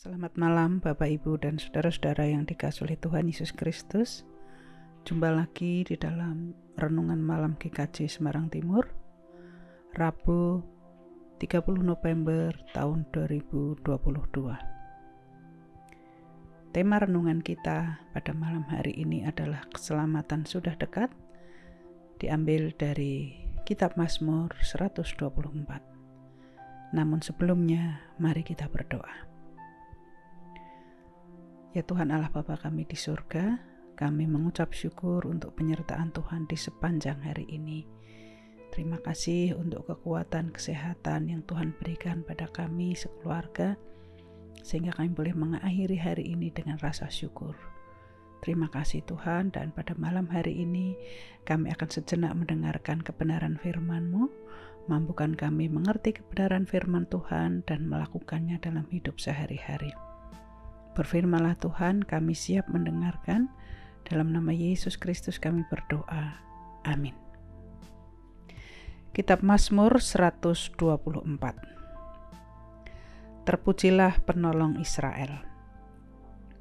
Selamat malam Bapak Ibu dan saudara-saudara yang dikasihi oleh Tuhan Yesus Kristus. Jumpa lagi di dalam Renungan Malam GKJ Semarang Timur, Rabu 30 November tahun 2022. Tema renungan kita pada malam hari ini adalah keselamatan sudah dekat, diambil dari Kitab Mazmur 124. Namun sebelumnya, mari kita berdoa. Ya Tuhan Allah Bapa kami di surga, kami mengucap syukur untuk penyertaan Tuhan di sepanjang hari ini. Terima kasih untuk kekuatan, kesehatan yang Tuhan berikan pada kami sekeluarga, sehingga kami boleh mengakhiri hari ini dengan rasa syukur. Terima kasih Tuhan, dan pada malam hari ini kami akan sejenak mendengarkan kebenaran firman-Mu. Mampukan kami mengerti kebenaran firman Tuhan dan melakukannya dalam hidup sehari-hari. Berfirmanlah Tuhan, kami siap mendengarkan. Dalam nama Yesus Kristus kami berdoa. Amin. Kitab Mazmur 124. Terpujilah penolong Israel.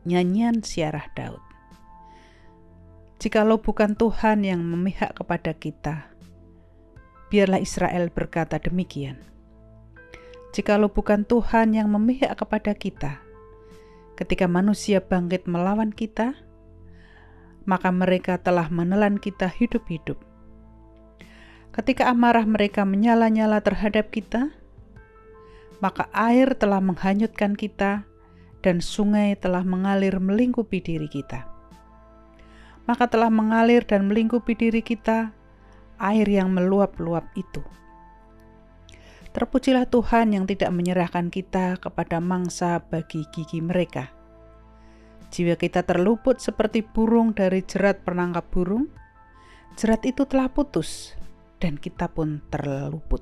Nyanyian Ziarah Daud. Jikalau bukan Tuhan yang memihak kepada kita, biarlah Israel berkata demikian. Jikalau bukan Tuhan yang memihak kepada kita, ketika manusia bangkit melawan kita, maka mereka telah menelan kita hidup-hidup. Ketika amarah mereka menyala-nyala terhadap kita, maka air telah menghanyutkan kita dan sungai telah mengalir melingkupi diri kita. Maka telah mengalir dan melingkupi diri kita air yang meluap-luap itu. Terpujilah Tuhan yang tidak menyerahkan kita kepada mangsa bagi gigi mereka. Jiwa kita terluput seperti burung dari jerat penangkap burung. Jerat itu telah putus dan kita pun terluput.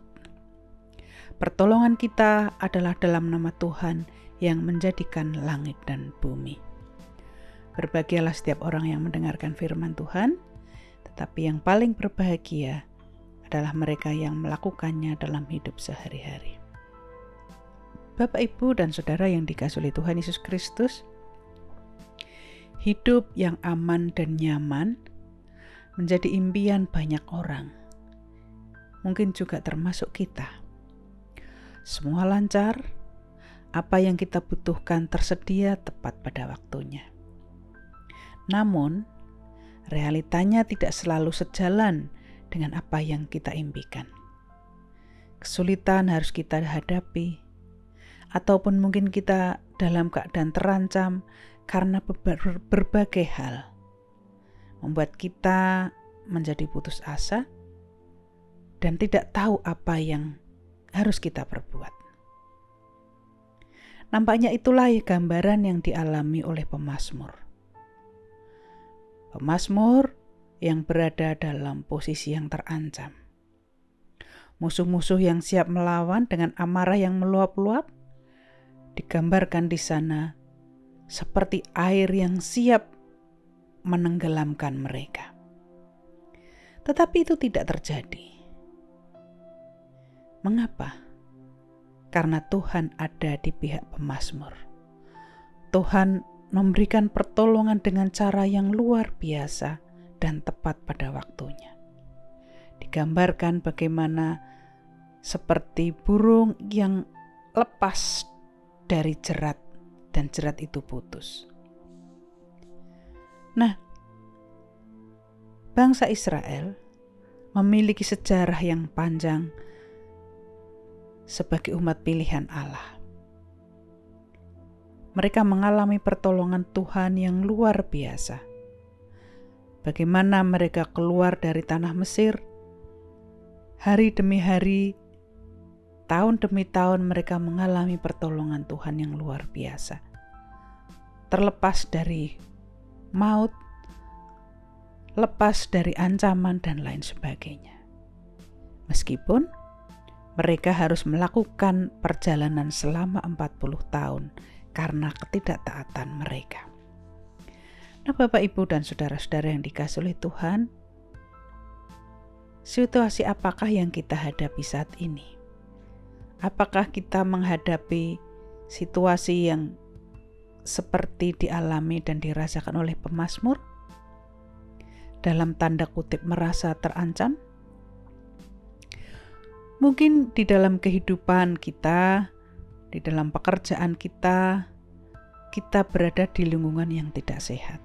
Pertolongan kita adalah dalam nama Tuhan yang menjadikan langit dan bumi. Berbahagialah setiap orang yang mendengarkan firman Tuhan, tetapi yang paling berbahagia adalah mereka yang melakukannya dalam hidup sehari-hari. Bapak, Ibu, dan Saudara yang dikasihi oleh Tuhan Yesus Kristus, hidup yang aman dan nyaman menjadi impian banyak orang, mungkin juga termasuk kita. Semua lancar, apa yang kita butuhkan tersedia tepat pada waktunya. Namun, realitanya tidak selalu sejalan dengan apa yang kita impikan. Kesulitan harus kita hadapi, ataupun mungkin kita dalam keadaan terancam karena berbagai hal, membuat kita menjadi putus asa dan tidak tahu apa yang harus kita perbuat. Nampaknya itulah gambaran yang dialami oleh pemazmur. Pemazmur yang berada dalam posisi yang terancam. Musuh-musuh yang siap melawan dengan amarah yang meluap-luap digambarkan di sana seperti air yang siap menenggelamkan mereka. Tetapi itu tidak terjadi. Mengapa? Karena Tuhan ada di pihak pemazmur. Tuhan memberikan pertolongan dengan cara yang luar biasa dan tepat pada waktunya. Digambarkan bagaimana seperti burung yang lepas dari jerat dan jerat itu putus. Nah, bangsa Israel memiliki sejarah yang panjang sebagai umat pilihan Allah. Mereka mengalami pertolongan Tuhan yang luar biasa. Bagaimana mereka keluar dari tanah Mesir, hari demi hari, tahun demi tahun mereka mengalami pertolongan Tuhan yang luar biasa. Terlepas dari maut, lepas dari ancaman dan lain sebagainya. Meskipun mereka harus melakukan perjalanan selama 40 tahun karena ketidaktaatan mereka. Nah, Bapak, Ibu, dan saudara-saudara yang dikasihi oleh Tuhan, situasi apakah yang kita hadapi saat ini? Apakah kita menghadapi situasi yang seperti dialami dan dirasakan oleh pemazmur? Dalam tanda kutip merasa terancam? Mungkin di dalam kehidupan kita, di dalam pekerjaan kita berada di lingkungan yang tidak sehat.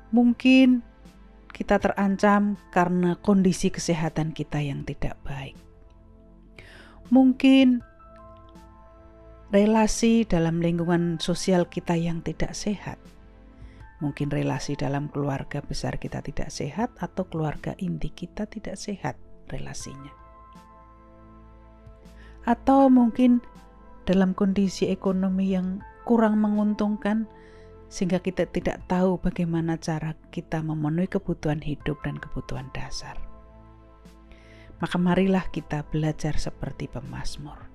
Mungkin kita terancam karena kondisi kesehatan kita yang tidak baik. Mungkin relasi dalam lingkungan sosial kita yang tidak sehat. Mungkin relasi dalam keluarga besar kita tidak sehat atau keluarga inti kita tidak sehat relasinya. Atau mungkin dalam kondisi ekonomi yang kurang menguntungkan sehingga kita tidak tahu bagaimana cara kita memenuhi kebutuhan hidup dan kebutuhan dasar. Maka marilah kita belajar seperti pemazmur.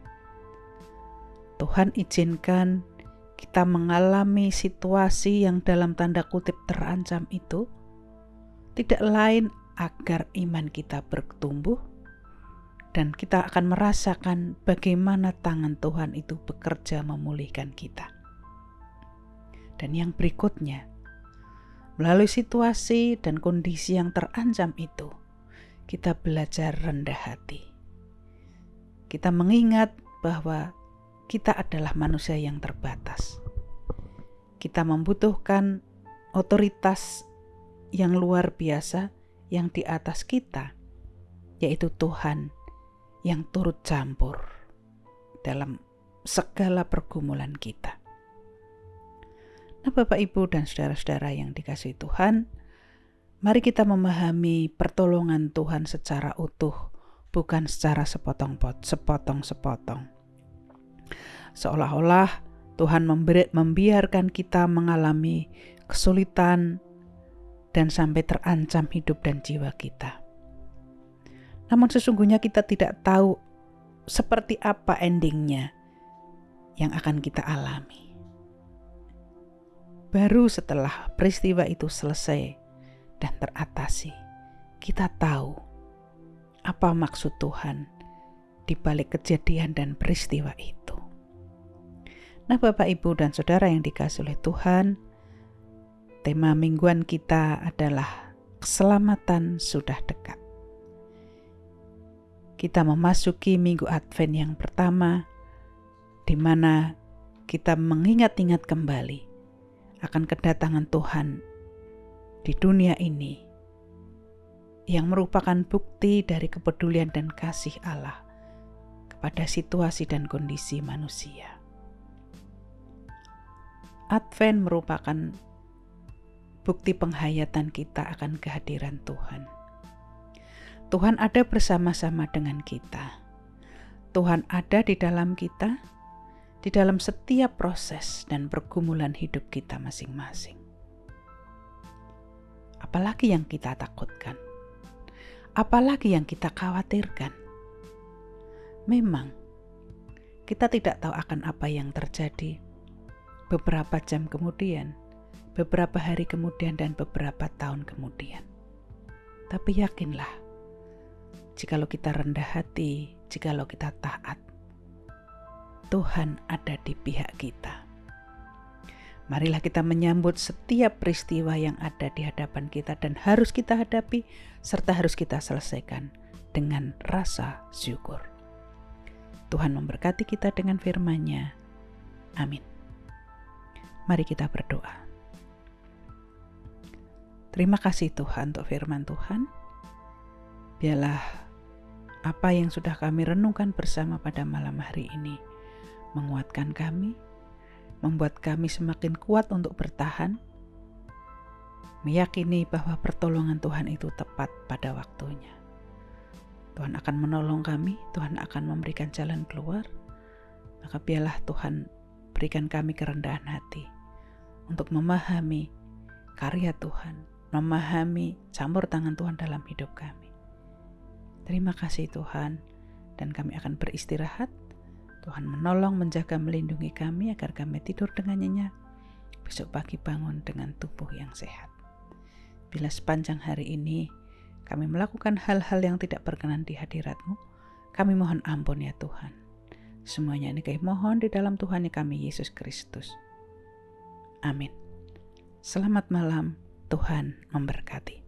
Tuhan izinkan kita mengalami situasi yang dalam tanda kutip terancam itu, tidak lain agar iman kita bertumbuh dan kita akan merasakan bagaimana tangan Tuhan itu bekerja memulihkan kita. Dan yang berikutnya, melalui situasi dan kondisi yang terancam itu, kita belajar rendah hati. Kita mengingat bahwa kita adalah manusia yang terbatas. Kita membutuhkan otoritas yang luar biasa yang di atas kita, yaitu Tuhan yang turut campur dalam segala pergumulan kita. Nah, Bapak, Ibu, dan saudara-saudara yang dikasihi Tuhan, mari kita memahami pertolongan Tuhan secara utuh, bukan secara sepotong-sepotong. Seolah-olah Tuhan membiarkan kita mengalami kesulitan dan sampai terancam hidup dan jiwa kita. Namun sesungguhnya kita tidak tahu seperti apa endingnya yang akan kita alami. Baru setelah peristiwa itu selesai dan teratasi, kita tahu apa maksud Tuhan di balik kejadian dan peristiwa itu. Nah, Bapak, Ibu, dan Saudara yang dikasihi oleh Tuhan, tema mingguan kita adalah keselamatan sudah dekat. Kita memasuki minggu Advent yang pertama, di mana kita mengingat-ingat kembali akan kedatangan Tuhan di dunia ini yang merupakan bukti dari kepedulian dan kasih Allah kepada situasi dan kondisi manusia. Advent merupakan bukti penghayatan kita akan kehadiran Tuhan. Tuhan ada bersama-sama dengan kita. Tuhan ada di dalam kita, di dalam setiap proses dan pergumulan hidup kita masing-masing. Apalagi yang kita takutkan? Apalagi yang kita khawatirkan? Memang, kita tidak tahu akan apa yang terjadi beberapa jam kemudian, beberapa hari kemudian, dan beberapa tahun kemudian. Tapi yakinlah, jikalau kita rendah hati, jikalau kita taat, Tuhan ada di pihak kita. Marilah kita menyambut setiap peristiwa yang ada di hadapan kita dan harus kita hadapi serta harus kita selesaikan dengan rasa syukur. Tuhan memberkati kita dengan firman-Nya. Amin. Mari kita berdoa. Terima kasih Tuhan untuk firman Tuhan. Biarlah apa yang sudah kami renungkan bersama pada malam hari ini menguatkan kami, membuat kami semakin kuat untuk bertahan, meyakini bahwa pertolongan Tuhan itu tepat pada waktunya. Tuhan akan menolong kami, Tuhan akan memberikan jalan keluar, maka biarlah Tuhan berikan kami kerendahan hati untuk memahami karya Tuhan, memahami campur tangan Tuhan dalam hidup kami. Terima kasih Tuhan, dan kami akan beristirahat. Tuhan menolong, menjaga, melindungi kami agar kami tidur dengan nyenyak, besok pagi bangun dengan tubuh yang sehat. Bila sepanjang hari ini kami melakukan hal-hal yang tidak berkenan di hadirat-Mu, kami mohon ampun ya Tuhan. Semuanya ini kami mohon di dalam Tuhan kami Yesus Kristus. Amin. Selamat malam, Tuhan memberkati.